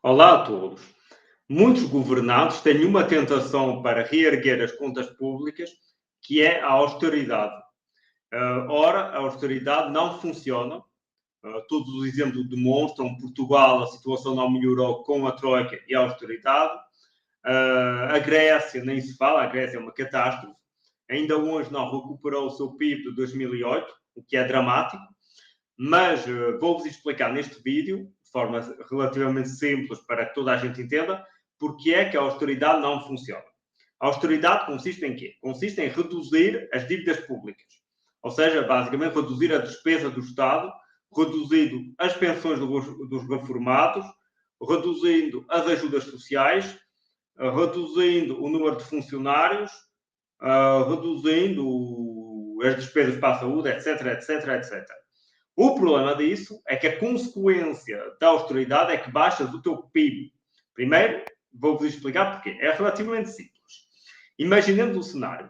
Olá a todos. Muitos governantes têm uma tentação para reerguer as contas públicas, que é a austeridade. Ora, a austeridade não funciona. Todos os exemplos demonstram. Portugal, a situação não melhorou com a Troika e a austeridade. A Grécia, nem se fala, a Grécia é uma catástrofe. Ainda hoje não recuperou o seu PIB de 2008, o que é dramático. Mas vou-vos explicar neste vídeo, de forma relativamente simples para que toda a gente entenda, porque é que a austeridade não funciona. A austeridade consiste em quê? Consiste em reduzir as dívidas públicas. Ou seja, basicamente reduzir a despesa do Estado, reduzindo as pensões dos reformados, reduzindo as ajudas sociais, reduzindo o número de funcionários, reduzindo as despesas para a saúde, etc, etc, etc. O problema disso é que a consequência da austeridade é que baixas o teu PIB. Primeiro, vou-vos explicar porquê. É relativamente simples. Imaginemos um cenário.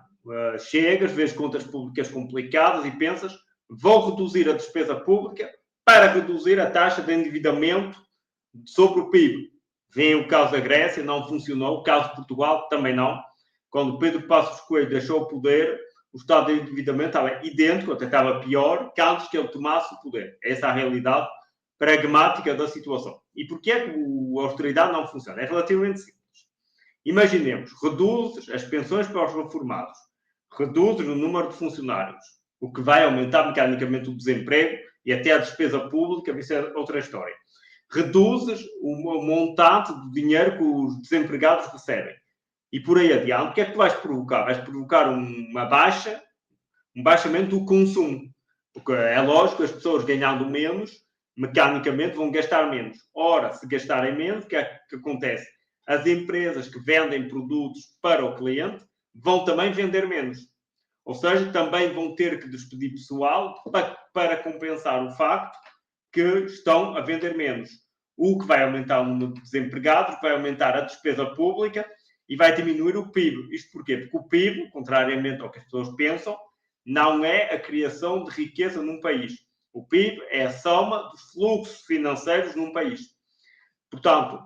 Chegas, vês contas públicas complicadas e pensas, vou reduzir a despesa pública para reduzir a taxa de endividamento sobre o PIB. Vem o caso da Grécia, não funcionou. O caso de Portugal, também não. Quando Pedro Passos Coelho deixou o poder, o estado de endividamento estava idêntico, até estava pior, que antes que ele tomasse o poder. Essa é a realidade pragmática da situação. E porquê é que a austeridade não funciona? É relativamente simples. Imaginemos, reduzes as pensões para os reformados, reduzes o número de funcionários, o que vai aumentar mecanicamente o desemprego e até a despesa pública, isso é outra história. Reduzes o montante do dinheiro que os desempregados recebem. E por aí adiante, o que é que tu vais provocar? Vais provocar um baixamento do consumo. Porque é lógico, as pessoas ganhando menos, mecanicamente vão gastar menos. Ora, se gastarem menos, o que é que acontece? As empresas que vendem produtos para o cliente vão também vender menos. Ou seja, também vão ter que despedir pessoal para compensar o facto que estão a vender menos. O que vai aumentar o número de desempregados, vai aumentar a despesa pública e vai diminuir o PIB. Isto porquê? Porque o PIB, contrariamente ao que as pessoas pensam, não é a criação de riqueza num país. O PIB é a soma dos fluxos financeiros num país. Portanto,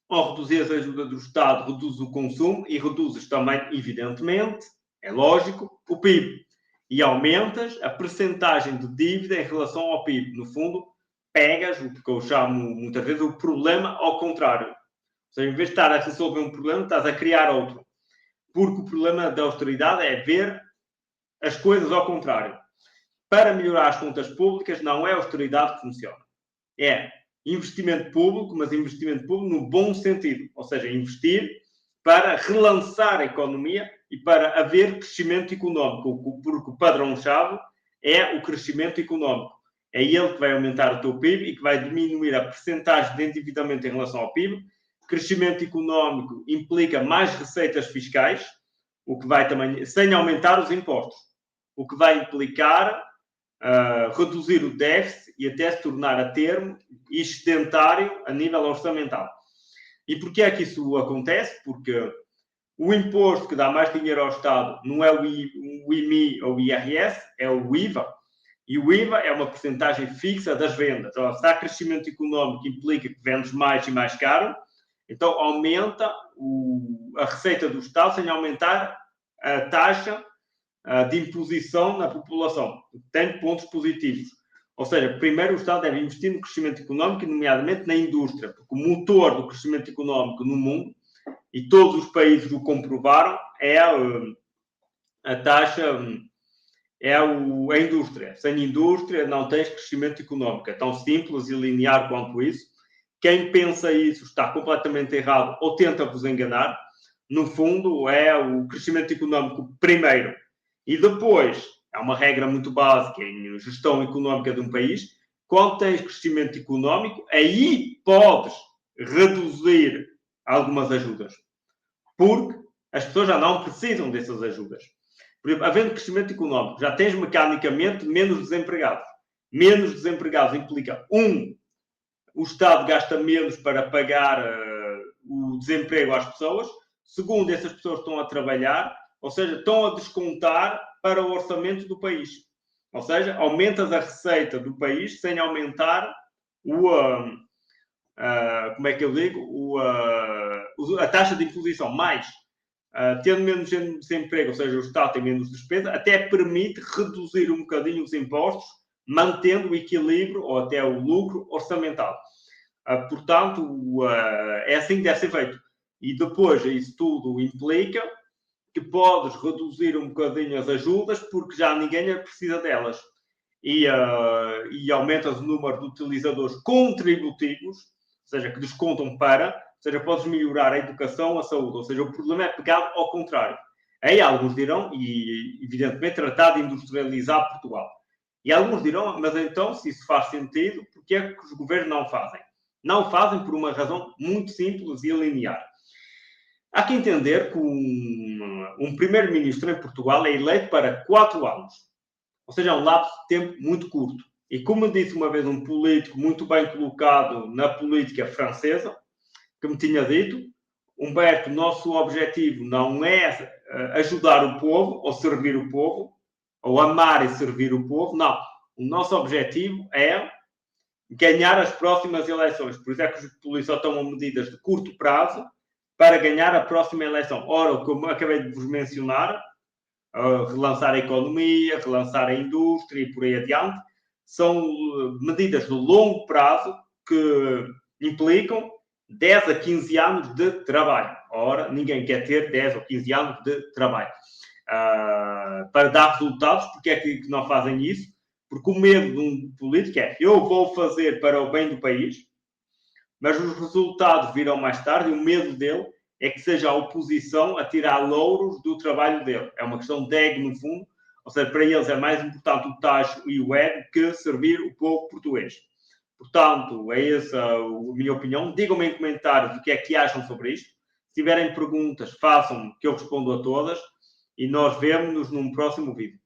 ao reduzir as ajudas do Estado, reduz o consumo e reduzes também, evidentemente, é lógico, o PIB. E aumentas a percentagem de dívida em relação ao PIB. No fundo, pegas o que eu chamo muitas vezes o problema ao contrário. Ou seja, em vez de estar a resolver um problema, estás a criar outro. Porque o problema da austeridade é ver as coisas ao contrário. Para melhorar as contas públicas, não é a austeridade que funciona. É investimento público, mas investimento público no bom sentido. Ou seja, investir para relançar a economia e para haver crescimento económico. Porque o padrão-chave é o crescimento económico. É ele que vai aumentar o teu PIB e que vai diminuir a percentagem de endividamento em relação ao PIB. Crescimento económico implica mais receitas fiscais, o que vai também, sem aumentar os impostos, o que vai implicar reduzir o déficit e até se tornar a termo excedentário a nível orçamental. E porquê é que isso acontece? Porque o imposto que dá mais dinheiro ao Estado não é o IMI ou o IRS, é o IVA. E o IVA é uma porcentagem fixa das vendas. Então, se há crescimento económico, implica que vendes mais e mais caro. Então, aumenta a receita do Estado sem aumentar a taxa de imposição na população. Tem pontos positivos. Ou seja, primeiro o Estado deve investir no crescimento económico, nomeadamente na indústria, porque o motor do crescimento económico no mundo, e todos os países o comprovaram, é a taxa, é a indústria. Sem indústria não tens crescimento económico. É tão simples e linear quanto isso. Quem pensa isso está completamente errado ou tenta-vos enganar. No fundo, é o crescimento económico primeiro. E depois, é uma regra muito básica em gestão económica de um país, quando tens crescimento económico, aí podes reduzir algumas ajudas. Porque as pessoas já não precisam dessas ajudas. Por exemplo, havendo crescimento económico, já tens mecanicamente menos desempregados. Menos desempregados implica, o Estado gasta menos para pagar o desemprego às pessoas. Segundo, essas pessoas estão a trabalhar, ou seja, estão a descontar para o orçamento do país. Ou seja, aumentas a receita do país sem aumentar como é que eu digo, a taxa de imposição mais, tendo menos desemprego, ou seja, o Estado tem menos despesa, até permite reduzir um bocadinho os impostos, mantendo o equilíbrio ou até o lucro orçamental. Portanto, é assim que deve ser feito. E depois, isso tudo implica que podes reduzir um bocadinho as ajudas, porque já ninguém precisa delas. E aumentas o número de utilizadores contributivos, ou seja, que descontam para, ou seja, podes melhorar a educação, a saúde. Ou seja, o problema é pegado ao contrário. Aí alguns dirão, e evidentemente tratar de industrializar Portugal. E alguns dirão, mas então, se isso faz sentido, por que é que os governos não fazem? Não fazem por uma razão muito simples e linear. Há que entender que um primeiro-ministro em Portugal é eleito para 4 anos. Ou seja, é um lapso de tempo muito curto. E como disse uma vez um político muito bem colocado na política francesa, que me tinha dito, Humberto, nosso objetivo não é ajudar o povo ou servir o povo, ou amar e servir o povo, não. O nosso objetivo é ganhar as próximas eleições. Por isso é que os polícias tomam medidas de curto prazo para ganhar a próxima eleição. Ora, como acabei de vos mencionar, relançar a economia, relançar a indústria e por aí adiante, são medidas de longo prazo que implicam 10 a 15 anos de trabalho. Ora, ninguém quer ter 10 ou 15 anos de trabalho. Para dar resultados, porque é que não fazem isso? Porque o medo de um político é: eu vou fazer para o bem do país, mas os resultados virão mais tarde, e o medo dele é que seja a oposição a tirar louros do trabalho dele. É uma questão de ego, no fundo, ou seja, para eles é mais importante o tacho e o ego que servir o povo português. Portanto, é essa a minha opinião. Digam-me em comentários o que é que acham sobre isto. Se tiverem perguntas, façam, que eu respondo a todas. E nós vemo-nos num próximo vídeo.